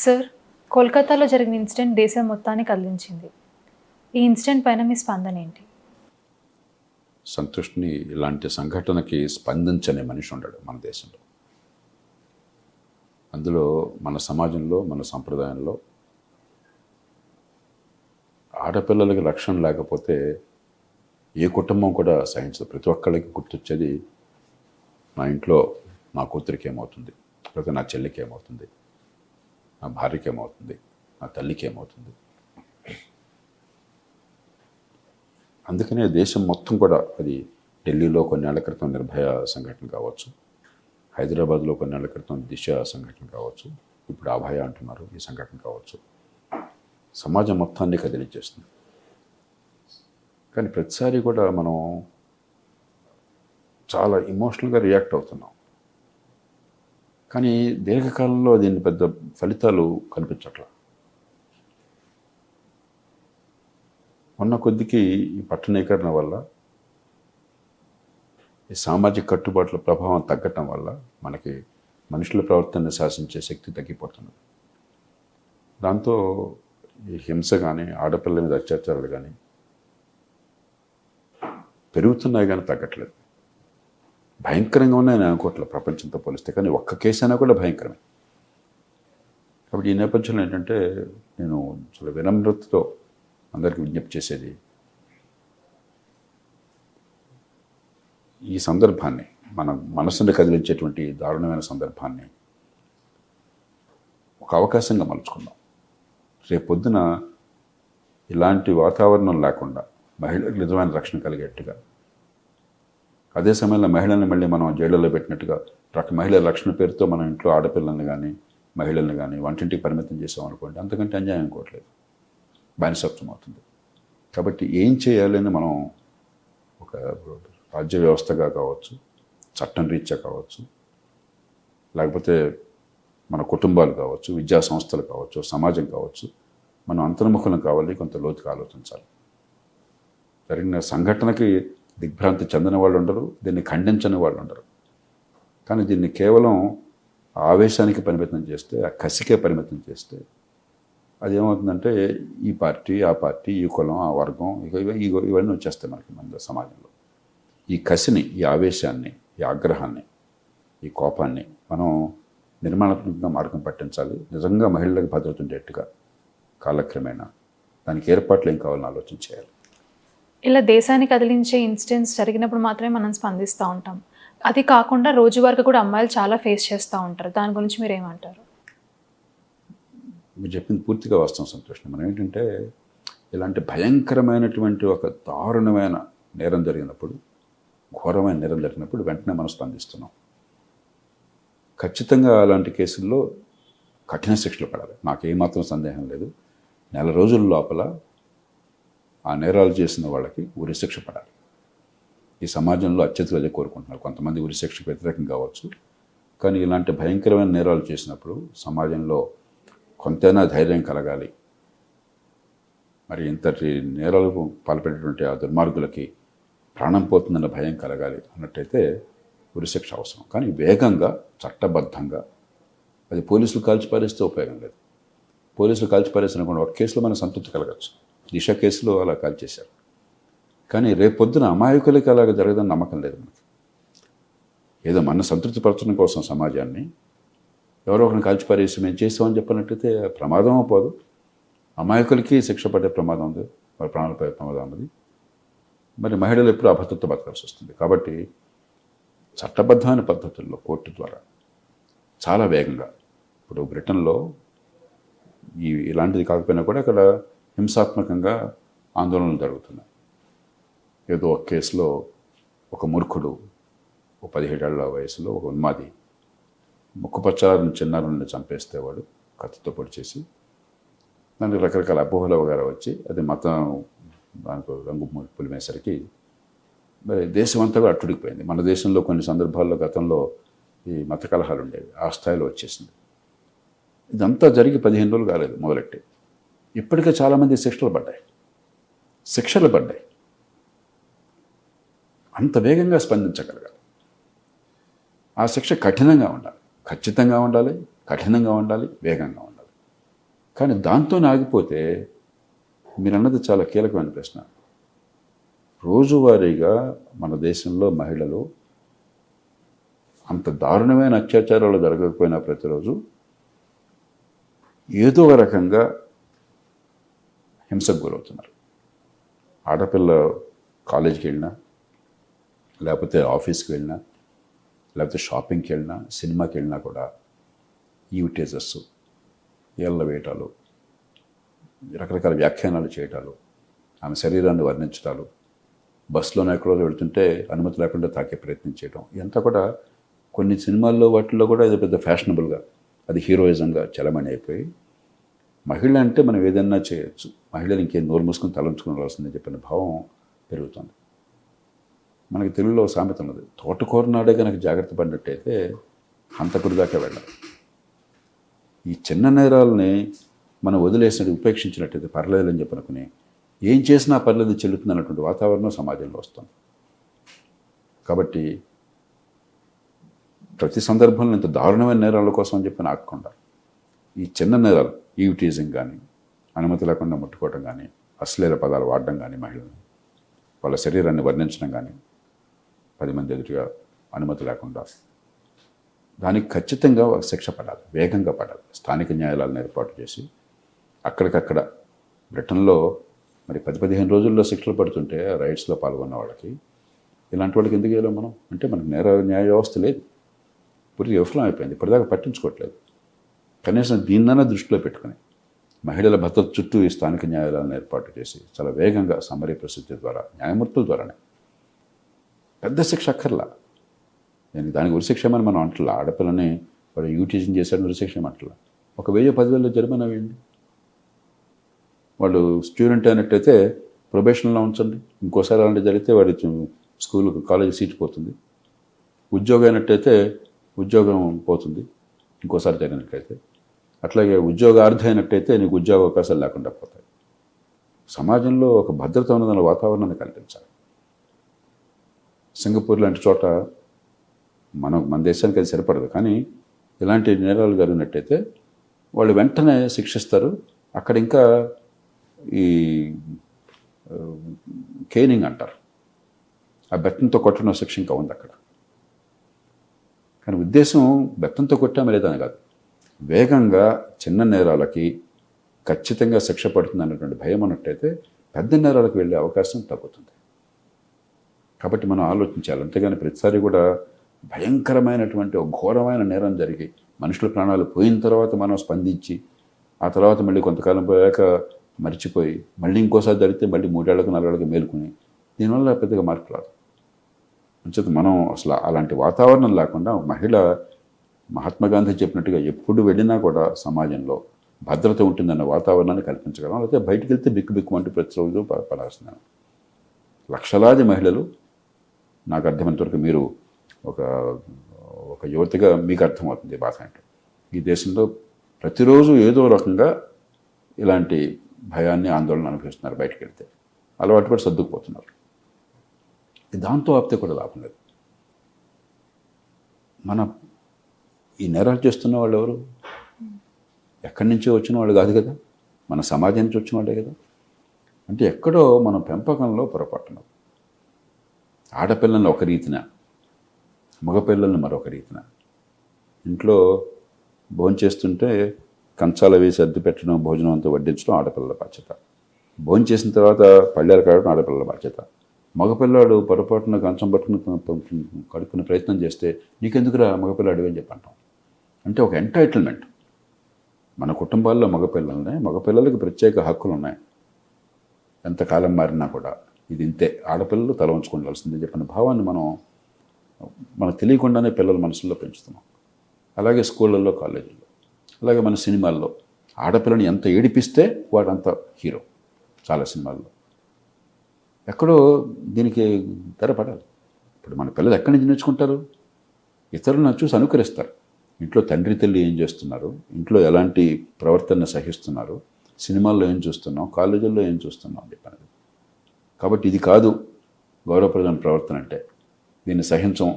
Sir, కోల్కతాలో జరిగిన incident దేశం మొత్తాన్ని కదిలించింది. ఈ ఇన్సిడెంట్ పైన మీ స్పందన ఏంటి? సంతోష్ని ఇలాంటి సంఘటనకి స్పందించని మనిషి ఉండడు మన దేశంలో. అందులో మన సమాజంలో, మన సంప్రదాయంలో ఆడపిల్లలకి రక్షణ లేకపోతే ఏ కుటుంబం కూడా సహించదు. ప్రతి ఒక్కళ్ళకి గుర్తొచ్చేది నా ఇంట్లో నా కూతురికి ఏమవుతుంది, లేకపోతే నా చెల్లికి ఏమవుతుంది, నా భార్యకి ఏమవుతుంది, నా తల్లికి ఏమవుతుంది. అందుకనే దేశం మొత్తం కూడా, అది ఢిల్లీలో కొన్నేళ్ల క్రితం నిర్భయ సంఘటన కావచ్చు, హైదరాబాద్లో కొన్నేళ్ల క్రితం దిశ సంఘటన కావచ్చు, ఇప్పుడు అభయ అంటున్నారు ఈ సంఘటన కావచ్చు, సమాజం మొత్తాన్ని కదిలించేస్తుంది. కానీ ప్రతిసారి కూడా మనం చాలా ఎమోషనల్గా రియాక్ట్ అవుతున్నాం. కానీ దీర్ఘకాలంలో దీని పెద్ద ఫలితాలు కనిపించట్లా. ఉన్న కొద్దికి ఈ పట్టణీకరణ వల్ల, ఈ సామాజిక కట్టుబాట్ల ప్రభావం తగ్గటం వల్ల మనకి మనుషుల ప్రవర్తనని శాసించే శక్తి తగ్గిపోతుంది. దాంతో ఈ హింస కానీ, ఆడపిల్లల మీద అత్యాచారాలు కానీ పెరుగుతున్నాయి కానీ తగ్గట్లేదు. భయంకరంగా ఉన్నాయి నేను అనుకోవట్లేదు ప్రపంచంతో పోలిస్తే, కానీ ఒక్క కేసు అయినా కూడా భయంకరమే. కాబట్టి ఈ నేపథ్యంలో ఏంటంటే నేను చాలా వినమ్రతతో అందరికీ విజ్ఞప్తి చేసేది, ఈ సందర్భాన్ని, మన మనసుని కదిలించేటువంటి దారుణమైన సందర్భాన్ని ఒక అవకాశంగా మలుచుకుందాం. రేపొద్దున ఇలాంటి వాతావరణం లేకుండా మహిళలకు నిజమైన రక్షణ కలిగేట్టుగా, అదే సమయంలో మహిళల్ని మళ్ళీ మనం జైళ్ళలో పెట్టినట్టుగా మహిళల రక్షణ పేరుతో మన ఇంట్లో ఆడపిల్లల్ని కానీ మహిళల్ని కానీ వంటింటికి పరిమితం చేసామనుకోండి, అంతకంటే అన్యాయం అనుకోవట్లేదు, బానిసత్వం అవుతుంది. కాబట్టి ఏం చేయాలని మనం ఒక రాజ్య వ్యవస్థగా కావచ్చు, చట్టం రీత్యా కావచ్చు, లేకపోతే మన కుటుంబాలు కావచ్చు, విద్యా సంస్థలు కావచ్చు, సమాజం కావచ్చు, మనం అంతర్ముఖులం కావాలి, కొంత లోతుగా ఆలోచించాలి. జరిగిన సంఘటనకి దిగ్భ్రాంతి చెందిన వాళ్ళు ఉండరు, దీన్ని ఖండించని వాళ్ళు ఉండరు. కానీ దీన్ని కేవలం ఆవేశానికి పరిమితం చేస్తే, ఆ కసికే పరిమితం చేస్తే అది ఏమవుతుందంటే ఈ పార్టీ, ఆ పార్టీ, ఈ కులం, ఆ వర్గం, ఇవన్నీ వచ్చేస్తాయి మనకి మన సమాజంలో. ఈ కసిని, ఈ ఆవేశాన్ని, ఈ ఆగ్రహాన్ని, ఈ కోపాన్ని మనం నిర్మాణాత్మకంగా మార్గం పట్టించాలి. నిజంగా మహిళలకు భద్రత ఉండేట్టుగా కాలక్రమేణా దానికి ఏర్పాట్లు ఏం కావాలని ఆలోచన చేయాలి. ఇలా దేశాన్ని కదిలించే ఇన్సిడెంట్స్ జరిగినప్పుడు మాత్రమే మనం స్పందిస్తూ ఉంటాం. అది కాకుండా రోజువారీగా కూడా అమ్మాయిలు చాలా ఫేస్ చేస్తూ ఉంటారు. దాని గురించి మీరు ఏమంటారు? మీరు చెప్పింది పూర్తిగా వాస్తవం సంతోషం. మనం ఏంటంటే ఇలాంటి భయంకరమైనటువంటి ఒక దారుణమైన నేరం జరిగినప్పుడు, ఘోరమైన నేరం జరిగినప్పుడు వెంటనే మనం స్పందిస్తున్నాం. ఖచ్చితంగా అలాంటి కేసుల్లో కఠిన శిక్షలు పడాలి, నాకు ఏమాత్రం సందేహం లేదు. నెల రోజుల లోపల ఆ నేరాలు చేసిన వాళ్ళకి ఉరిశిక్ష పడాలి. ఈ సమాజంలో అత్యధికులు అదే కోరుకుంటున్నారు. కొంతమంది ఉరిశిక్షకు వ్యతిరేకం కావచ్చు, కానీ ఇలాంటి భయంకరమైన నేరాలు చేసినప్పుడు సమాజంలో కొంతైనా ధైర్యం కలగాలి. మరి ఇంతటి నేరాలకు పాల్పడేటువంటి ఆ దుర్మార్గులకి ప్రాణం పోతుందన్న భయం కలగాలి అన్నట్టయితే ఉరిశిక్ష అవసరం. కానీ వేగంగా, చట్టబద్ధంగా, అది పోలీసులు కాల్చిపారేస్తే ఉపయోగం లేదు. పోలీసులు కాల్చిపారేసినప్పుడు ఒక కేసులో మనకు సంతృప్తి కలగచ్చు. దిశ కేసులో అలా కాల్చేశారు. కానీ రేపొద్దున అమాయకులకి అలాగ జరగదని నమ్మకం లేదు మనకి. ఏదో మన సంతృప్తిపరచడం కోసం సమాజాన్ని ఎవరో ఒకరిని కాల్చిపారేసి మేము చేసామని చెప్పినట్టయితే ప్రమాదం పోదు, అమాయకులకి శిక్ష పడే ప్రమాదం ఉంది, వారి ప్రాణాలపై ప్రమాదం ఉంది. మరి మహిళలు ఎప్పుడు అభద్రత బతకాల్సి వస్తుంది. కాబట్టి చట్టబద్ధమైన పద్ధతుల్లో కోర్టు ద్వారా చాలా వేగంగా, ఇప్పుడు బ్రిటన్లో ఇలాంటిది కాకపోయినా కూడా అక్కడ హింసాత్మకంగా ఆందోళనలు జరుగుతున్నాయి. ఏదో ఒక కేసులో ఒక మూర్ఖుడు, ఒక 17 ఏళ్ల వయసులో ఒక ఉన్మాది ముక్కుపచ్చాలను చిన్నారులను చంపేస్తే వాడు కత్తితో పొడి చేసి, దానికి రకరకాల అపోహల వగేరా వచ్చి అది మతం దానికి రంగు పులిమేసరికి మరి దేశం అంతా కూడా అట్టుడికిపోయింది. మన దేశంలో కొన్ని సందర్భాల్లో గతంలో ఈ మత కలహాలు ఉండేవి, ఆ స్థాయిలో వచ్చేసింది. ఇదంతా జరిగి 15 రోజులు కాలేదు మొదలెట్టి. ఇప్పటికే చాలామంది శిక్షలు పడ్డాయి. అంత వేగంగా స్పందించగలగాలి. ఆ శిక్ష కఠినంగా ఉండాలి, ఖచ్చితంగా ఉండాలి, కఠినంగా ఉండాలి, వేగంగా ఉండాలి. కానీ దాంతో ఆగిపోతే మీరు అన్నది చాలా కీలకమైన ప్రశ్న. రోజువారీగా మన దేశంలో మహిళలు అంత దారుణమైన అత్యాచారాలు జరగకపోయినా ప్రతిరోజు ఏదో ఒక రకంగా హింసకు గురవుతున్నారు. ఆడపిల్ల కాలేజీకి వెళ్ళినా, లేకపోతే ఆఫీస్కి వెళ్ళినా, లేకపోతే షాపింగ్కి వెళ్ళినా, సినిమాకి వెళ్ళినా కూడా యూటేజెస్, ఏళ్ళ వేయటాలు, రకరకాల వ్యాఖ్యానాలు చేయటాలు, ఆమె శరీరాన్ని వర్ణించటాలు, బస్సులోనే ఎక్కడో వెళ్తుంటే అనుమతి లేకుండా తాకే ప్రయత్నం చేయడం, ఇదంతా కూడా కొన్ని సినిమాల్లో వాటిల్లో కూడా ఇది పెద్ద ఫ్యాషనబుల్గా, అది హీరోయిజంగా చలమణి అయిపోయి, మహిళ అంటే మనం ఏదన్నా చేయొచ్చు, మహిళలు ఇంకేం నోరు మూసుకొని తలంచుకుని రావాల్సిందని చెప్పిన భావం పెరుగుతుంది. మనకి తెలుగులో సామెత ఉన్నది, తోటకూర నాడే కనుక జాగ్రత్త పడినట్టయితే హంతకుడి దాకా వెళ్ళాలి. ఈ చిన్న నేరాలని మనం వదిలేసినట్టు ఉపేక్షించినట్టయితే పర్లేదని చెప్పనుకుని ఏం చేసినా పర్లేదు చెల్లుతుంది అన్నటువంటి వాతావరణం సమాజంలో వస్తుంది. కాబట్టి ప్రతి సందర్భంలో ఇంత దారుణమైన నేరాల కోసం అని చెప్పి ఆగకుండా ఈ చిన్న నేరాలు, ఈవ్టీజింగ్ కానీ, అనుమతి లేకుండా ముట్టుకోవడం కానీ, అశ్లీల పదాలు వాడడం కానీ, మహిళలను వాళ్ళ శరీరాన్ని వర్ణించడం కానీ 10 మంది ఎదుటిగా అనుమతి లేకుండా, దానికి ఖచ్చితంగా ఒక శిక్ష పడాలి, వేగంగా పడాలి. స్థానిక న్యాయాలయాలను ఏర్పాటు చేసి అక్కడికక్కడ బ్రిటన్లో మరి 10-15 రోజుల్లో శిక్షలు పడుతుంటే రైట్స్లో పాల్గొన్న వాళ్ళకి, ఇలాంటి వాళ్ళకి ఎందుకు వేయలేం మనం? అంటే మనకు న్యాయ వ్యవస్థ లేదు, పూర్తిగా విఫలం అయిపోయింది, ఇప్పటిదాకా పట్టించుకోవట్లేదు. కనీసం దీన్నైనా దృష్టిలో పెట్టుకుని మహిళల భద్రత చుట్టూ ఈ స్థానిక న్యాయాలయాలను ఏర్పాటు చేసి చాలా వేగంగా సమరీ ప్రసిద్ధి ద్వారా, న్యాయమూర్తుల ద్వారానే, పెద్ద శిక్ష అక్కర్లా. నేను దానికి ఉరిశిక్ష అని మనం అంటలా, ఆడపిల్లని వాడు యూటీజింగ్ చేశాడని ఉరిశిక్ష అంటలా, 1000-10,000 జరిమానా వేయండి. వాళ్ళు స్టూడెంట్ అయినట్టయితే ప్రొబేషన్లో ఉంచండి, ఇంకోసారి అలాంటి జరిగితే వాడి స్కూల్ కాలేజీ సీట్ పోతుంది. ఉద్యోగం అయినట్టయితే ఉద్యోగం పోతుంది ఇంకోసారి జరిగినట్లయితే. అట్లాగే ఉద్యోగార్థి అయినట్టయితే నీకు ఉద్యోగ అవకాశాలు లేకుండా పోతాయి. సమాజంలో ఒక భద్రత ఉన్నదన్న వాతావరణాన్ని కల్పించాలి. సింగపూర్ లాంటి చోట మన దేశానికి అది సరిపడదు, కానీ ఇలాంటి నేరాలు జరిగినట్టయితే వాళ్ళు వెంటనే శిక్షిస్తారు. అక్కడ ఇంకా ఈ కేనింగ్ అంటారు, ఆ బెత్తంతో కొట్టడం శిక్ష ఇంకా ఉంది అక్కడ. కానీ ఉద్దేశం బెత్తంతో కొట్టామే లేదని కాదు, వేగంగా చిన్న నేరాలకి ఖచ్చితంగా శిక్ష పడుతుంది అన్నటువంటి భయం అన్నట్టయితే పెద్ద నేరాలకు వెళ్ళే అవకాశం తగ్గుతుంది. కాబట్టి మనం ఆలోచించాలి. అంతేగాని ప్రతిసారి కూడా భయంకరమైనటువంటి ఒక ఘోరమైన నేరం జరిగి మనుషుల ప్రాణాలు పోయిన తర్వాత మనం స్పందించి ఆ తర్వాత మళ్ళీ కొంతకాలం పోయాక మర్చిపోయి మళ్ళీ ఇంకోసారి జరిగితే మళ్ళీ 3 ఏళ్లకు 4 ఏళ్ళకి మేలుకుని దీనివల్ల పెద్దగా మార్పు రాదు. అంచేత మనం అసలు అలాంటి వాతావరణం లేకుండా మహిళ మహాత్మా గాంధీ చెప్పినట్టుగా ఎప్పుడు వెళ్ళినా కూడా సమాజంలో భద్రత ఉంటుందన్న వాతావరణాన్ని కల్పించగలం. లేకపోతే బయటికి వెళ్తే బిక్కు ప్రతిరోజు పడాల్సిందే. లక్షలాది మహిళలు, నాకు అర్థమైనంత వరకు మీరు ఒక యువతిగా మీకు అర్థమవుతుంది బాధ అంటే, ఈ దేశంలో ప్రతిరోజు ఏదో రకంగా ఇలాంటి భయాన్ని, ఆందోళన అనుభవిస్తున్నారు. బయటికి వెళ్తే అలవాటు పడి సర్దుకుపోతున్నారు. దాంతో ఆపితే కూడా లాభం లేదు. మన ఈ నేరాలు చేస్తున్న వాళ్ళు ఎవరు? ఎక్కడి నుంచో వచ్చిన వాళ్ళు కాదు కదా, మన సమాజం నుంచి వచ్చిన వాళ్ళే కదా. అంటే ఎక్కడో మనం పెంపకంలో పొరపాటున్నాం. ఆడపిల్లల్ని ఒక రీతిన, మగపిల్లల్ని మరొక రీతిన. ఇంట్లో భోంచేస్తుంటే కంచాల వేసి అద్దె పెట్టడం, భోజనం అంతా వడ్డించడం ఆడపిల్లల బాధ్యత. భోంచేసిన తర్వాత పళ్ళారు కావడం ఆడపిల్లల బాధ్యత. మగపిల్లాడు పొరపాటున కంచం పట్టుకుని కడుక్కునే ప్రయత్నం చేస్తే నీకెందుకురా మగపిల్లాడు అని చెప్పి అంటాం. అంటే ఒక ఎంటైటిల్మెంట్. మన కుటుంబాల్లో మగపిల్లలకి ప్రత్యేక హక్కులు ఉన్నాయి. ఎంతకాలం మారినా కూడా ఇది ఇంతే, ఆడపిల్లలు తల ఉంచుకోవాల్సిందే చెప్పిన భావాన్ని మనకు తెలియకుండానే పిల్లల మనసుల్లో పెంచుతున్నాం. అలాగే స్కూళ్ళల్లో, కాలేజీల్లో, అలాగే మన సినిమాల్లో ఆడపిల్లని ఎంత ఏడిపిస్తే వాడంత హీరో. చాలా సినిమాల్లో ఎక్కడో దీనికి తెరపడాలి. ఇప్పుడు మన పిల్లలు ఎక్కడి నుంచి నేర్చుకుంటారు? ఇతరులను చూసి అనుకరిస్తారు. ఇంట్లో తండ్రి తల్లి ఏం చేస్తున్నారు, ఇంట్లో ఎలాంటి ప్రవర్తన సహిస్తున్నారు, సినిమాల్లో ఏం చూస్తున్నాం, కాలేజీల్లో ఏం చూస్తున్నాం అని చెప్పాను. కాబట్టి ఇది కాదు గౌరవప్రదమైన ప్రవర్తన అంటే, దీన్ని సహించం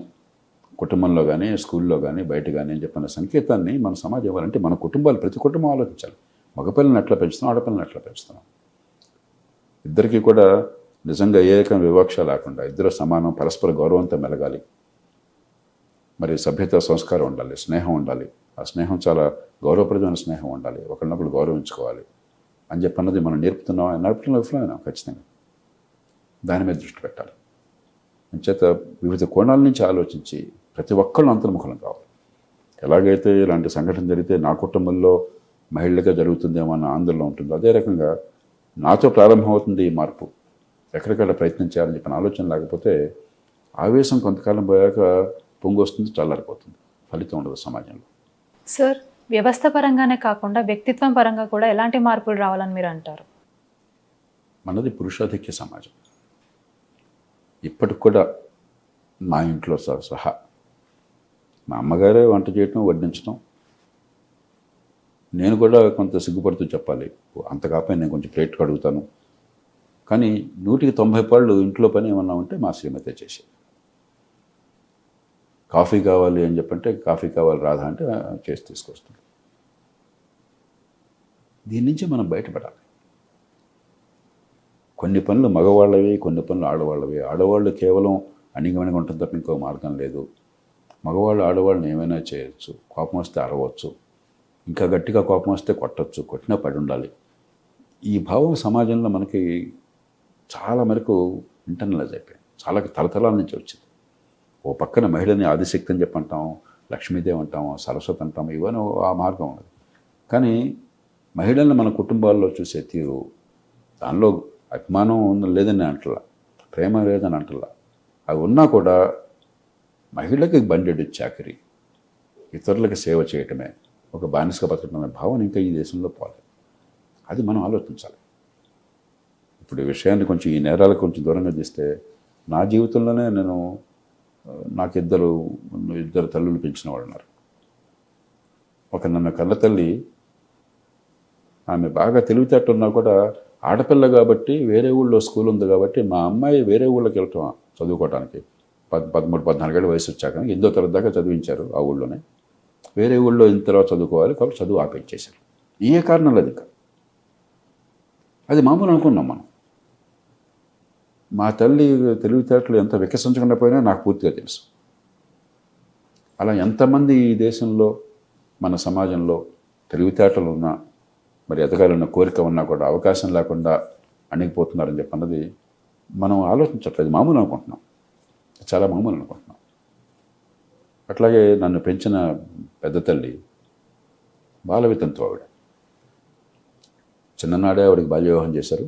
కుటుంబంలో కానీ, స్కూల్లో కానీ, బయట కానీ అని చెప్పిన సంకేతాన్ని మన సమాజం ఇవ్వాలంటే మన కుటుంబాలు, ప్రతి కుటుంబం ఆలోచించాలి. మగపిల్లల్ని ఎట్లా పెంచుతున్నాం, ఆడపిల్లల్ని ఎట్లా పెంచుతున్నాం. ఇద్దరికీ కూడా నిజంగా ఏ రకం వివక్ష లేకుండా ఇద్దరు సమానం, పరస్పర గౌరవంతో మెలగాలి. మరి సభ్యత, సంస్కారం ఉండాలి, స్నేహం ఉండాలి. ఆ స్నేహం చాలా గౌరవప్రదమైన స్నేహం ఉండాలి, ఒకరినొకరు గౌరవించుకోవాలి అని చెప్పన్నది మనం నడపడంలో విఫలమైనాం ఖచ్చితంగా. దాని మీద దృష్టి పెట్టాలి. అంచేత వివిధ కోణాల నుంచి ఆలోచించి ప్రతి ఒక్కళ్ళు అంతర్ముఖులం కావాలి. ఎలాగైతే ఇలాంటి సంఘటన జరిగితే నా కుటుంబంలో మహిళలుగా జరుగుతుందేమో అన్న ఆందోళన ఉంటుందో, అదే రకంగా నాతో ప్రారంభమవుతుంది ఈ మార్పు, ఎక్కడికక్కడ ప్రయత్నం చేయాలని చెప్పిన ఆలోచన లేకపోతే ఆవేశం కొంతకాలం పోయాక పొంగు వస్తుంది, చల్లారిపోతుంది, ఫలితం ఉండదు సమాజంలో. సార్, వ్యవస్థ పరంగానే కాకుండా వ్యక్తిత్వం పరంగా కూడా ఎలాంటి మార్పులు రావాలని మీరు అంటారు? మనది పురుషాధిక్య సమాజం. ఇప్పటికి కూడా మా ఇంట్లో సహా మా అమ్మగారే వంట చేయటం, వడ్డించడం. నేను కూడా కొంత సిగ్గుపడుతూ చెప్పాలి, అంత కాకపోయి నేను కొంచెం ప్లేట్ కడుగుతాను. కానీ 190 ఇంట్లో పని ఏమన్నా ఉంటే మా శ్రీమతే చేసేది. కాఫీ కావాలి అని చెప్పంటే, కాఫీ కావాలి రాదా అంటే చేసి తీసుకొస్తాం. దీని నుంచి మనం బయటపడాలి. కొన్ని పనులు మగవాళ్ళవి, కొన్ని పనులు ఆడవాళ్ళవి. ఆడవాళ్ళు కేవలం అణిగమణిగా ఉంటుంది తప్ప ఇంకో మార్గం లేదు. మగవాళ్ళు ఆడవాళ్ళని ఏమైనా చేయొచ్చు. కోపం వస్తే అరవచ్చు, ఇంకా గట్టిగా కోపం వస్తే కొట్టచ్చు, కొట్టినా పడి ఉండాలి. ఈ భావం సమాజంలో మనకి చాలా మేరకు ఇంటర్నలైజ్ అయిపోయింది. చాలా తరతరాల నుంచి వచ్చింది. ఓ పక్కన మహిళని ఆదిశక్తి అని చెప్పి అంటాం, లక్ష్మీదేవి అంటాము, సరస్వతి అంటాము, ఇవన్నీ ఆ మార్గం ఉన్నది. కానీ మహిళల్ని మన కుటుంబాల్లో చూసే తీరు, దానిలో అభిమానం లేదని అంటలా, ప్రేమ లేదని అంటలా, అవి ఉన్నా కూడా మహిళకి బండెడు చాకరీ, ఇతరులకు సేవ చేయటమే, ఒక బానిసగా బతకడం అనే భావన ఇంకా ఈ దేశంలో పోలేదు. అది మనం ఆలోచించాలి. ఇప్పుడు ఈ విషయాన్ని కొంచెం, ఈ నేరాలకు కొంచెం దూరంగా తీస్తే, నా జీవితంలోనే నాకు ఇద్దరు తల్లులు పెంచిన వాళ్ళు ఉన్నారు. ఒక నన్ను కన్న తల్లి, ఆమె బాగా తెలివితేటలున్నా కూడా ఆడపిల్ల కాబట్టి, వేరే ఊళ్ళో స్కూల్ ఉంది కాబట్టి మా అమ్మాయి వేరే ఊళ్ళోకి వెళ్ళటం చదువుకోవడానికి 13-14 ఏళ్ళ వయసు వచ్చాక 8వ తరగతి దాకా చదివించారు ఆ ఊళ్ళోనే. వేరే ఊళ్ళో ఇంత తర్వాత చదువుకోవాలి కాబట్టి చదువు ఆపేయించేశారు. ఏ కారణం లేదు ఇంకా. అది మామూలు అనుకున్నాం మనం. మా తల్లి తెలివితేటలు ఎంత వికసించకుండా పోయినా నాకు పూర్తిగా తెలుసు. అలా ఎంతమంది ఈ దేశంలో, మన సమాజంలో తెలివితేటలు ఉన్నా, మరి ఎదగాలన్న కోరిక ఉన్నా కూడా అవకాశం లేకుండా అణిగిపోతున్నారని చెప్పన్నది మనం ఆలోచించట్లేదు. మామూలు అనుకుంటున్నాం, చాలా మామూలు అనుకుంటున్నాం. అట్లాగే నన్ను పెంచిన పెద్ద తల్లి బాలవితంతు ఆవిడ. చిన్ననాడే ఆవిడకి బాల్య వివాహం చేశారు.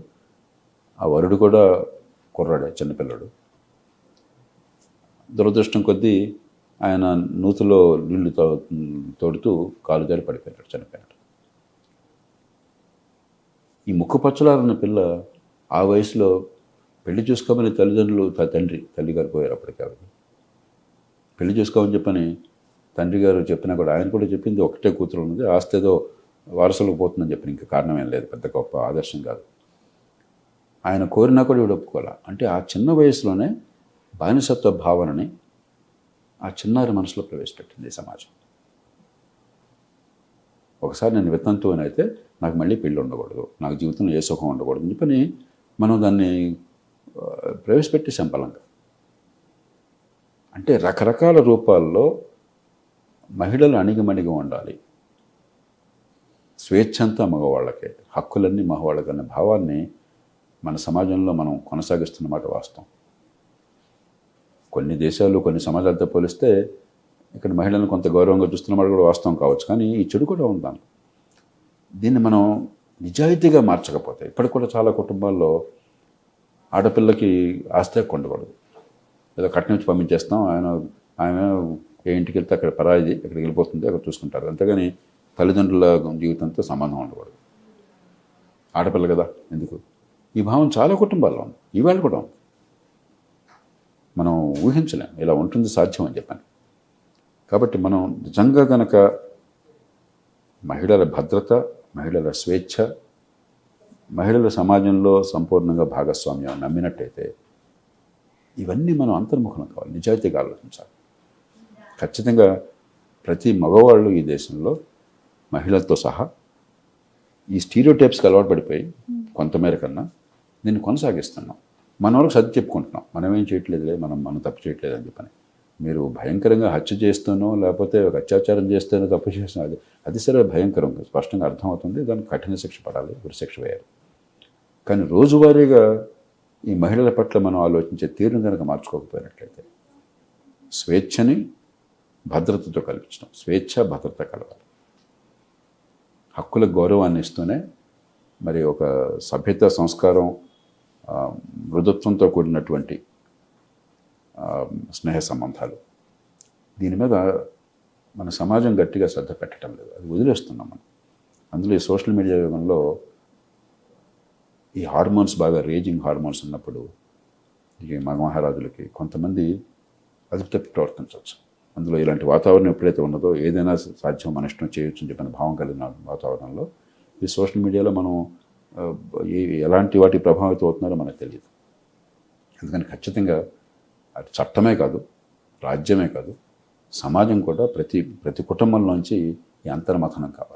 ఆ వరుడు కూడా కుర్రాడే, చిన్నపిల్లడు. దురదృష్టం కొద్దీ ఆయన నూతిలో నీళ్లు తోడుతూ కాలు జారి పడిపోయాడు, చనిపోయాడు. ఈ ముక్కుపచ్చలారన్న పిల్ల ఆ వయసులో పెళ్లి చూసుకోమని తల్లిదండ్రులు, తల్లి గారు పోయారు అప్పటికి. ఆవిడ పెళ్లి చూసుకోమని చెప్పని తండ్రి గారు చెప్పినా కూడా, ఆయన కూడా చెప్పింది ఒకటే కూతురు ఉన్నది, ఆస్తి ఏదో వారసులకు పోతుందని చెప్పిన, ఇంకా కారణం ఏం లేదు, పెద్ద గొప్ప ఆదర్శం కాదు. ఆయన కోరినా కూడా ఇవిడ ఒప్పుకోవాలి. అంటే ఆ చిన్న వయసులోనే బానిసత్వ భావనని ఆ చిన్నారి మనసులో ప్రవేశపెట్టింది ఈ సమాజం. ఒకసారి నేను వితంతువుని అయితే నాకు మళ్ళీ పెళ్ళి ఉండకూడదు, నాకు జీవితంలో ఏ సుఖం ఉండకూడదు అని చెప్పని మనం దాన్ని ప్రవేశపెట్టేసాం బలంగా. అంటే రకరకాల రూపాల్లో మహిళలు అణిగిమణిగి ఉండాలి, స్వేచ్ఛ అంతా మగవాళ్ళకే, హక్కులన్నీ మగవాళ్ళకి అనే భావాన్ని మన సమాజంలో మనం కొనసాగిస్తున్నమాట వాస్తవం. కొన్ని దేశాలు, కొన్ని సమాజాలతో పోలిస్తే ఇక్కడ మహిళలను కొంత గౌరవంగా చూస్తున్నమాట కూడా వాస్తవం కావచ్చు. కానీ ఈ చెడు కూడా ఉందాం. దీన్ని మనం నిజాయితీగా మార్చకపోతే, ఇప్పటికి కూడా చాలా కుటుంబాల్లో ఆడపిల్లకి ఆస్తి ఉండకూడదు, ఏదో కట్నం ఇచ్చి పంపించేస్తాం, ఆమె ఏ ఇంటికి వెళ్తే అక్కడ పరాయిది, అక్కడికి వెళ్ళిపోతుంది, అక్కడ చూసుకుంటారు. అంతేగాని తల్లిదండ్రుల జీవితంతో సంబంధం ఉండకూడదు. ఆడపిల్ల కదా ఎందుకు, ఈ భావం చాలా కుటుంబాల్లో ఉంది, ఈవేళ కూడా ఉంది. మనం ఊహించలేం ఇలా ఉంటుంది సాధ్యం అని చెప్పాను. కాబట్టి మనం నిజంగా కనుక మహిళల భద్రత, మహిళల స్వేచ్ఛ, మహిళల సమాజంలో సంపూర్ణంగా భాగస్వామ్యం నమ్మినట్టయితే ఇవన్నీ మనం అంతర్ముఖం కావాలి, నిజాయితీగా ఆలోచించాలి. ఖచ్చితంగా ప్రతి మగవాళ్ళు ఈ దేశంలో మహిళలతో సహా ఈ స్టీరియో టైప్స్కి అలవాటు పడిపోయి కొంతమేర కన్నా దీన్ని కొనసాగిస్తున్నాం. మన వరకు సర్ది చెప్పుకుంటున్నాం, మనం ఏం చేయట్లేదులే, మనం తప్పు చేయట్లేదు అని చెప్పని. మీరు భయంకరంగా హత్య చేస్తానో లేకపోతే ఒక అత్యాచారం చేస్తానో తప్పు చేస్తానో అది సరే భయంకరం, స్పష్టంగా అర్థమవుతుంది, దానికి కఠిన శిక్ష పడాలి, ఉరిశిక్ష వేయాలి. కానీ రోజువారీగా ఈ మహిళల పట్ల మనం ఆలోచించే తీరును కనుక మార్చుకోకపోయినట్లయితే స్వేచ్ఛని భద్రతతో కల్పించడం, స్వేచ్ఛ భద్రత కలవాలి. హక్కుల గౌరవాన్ని ఇస్తూనే మరి ఒక సభ్యత, సంస్కారం, మృదుత్వంతో కూడినటువంటి స్నేహ సంబంధాలు, దీని మీద మన సమాజం గట్టిగా శ్రద్ధ పెట్టడం లేదు, అది వదిలేస్తున్నాం మనం. అందులో ఈ సోషల్ మీడియా యుగంలో ఈ హార్మోన్స్ బాగా రేజింగ్ హార్మోన్స్ ఉన్నప్పుడు ఈ మగమహారాజులకి కొంతమంది అదుపు తప్పి ప్రవర్తించవచ్చు. అందులో ఇలాంటి వాతావరణం ఎప్పుడైతే ఉన్నదో ఏదైనా సాధ్యం, మన ఇష్టం చేయొచ్చు అని చెప్పిన భావం కలిగిన వాతావరణంలో ఈ సోషల్ మీడియాలో మనం ఎలాంటి వాటి ప్రభావితం అవుతున్నారో మనకు తెలియదు. అందుకని ఖచ్చితంగా అది చట్టమే కాదు, రాజ్యమే కాదు, సమాజం కూడా ప్రతి కుటుంబంలోంచి ఈ అంతర్మథనం కావాలి.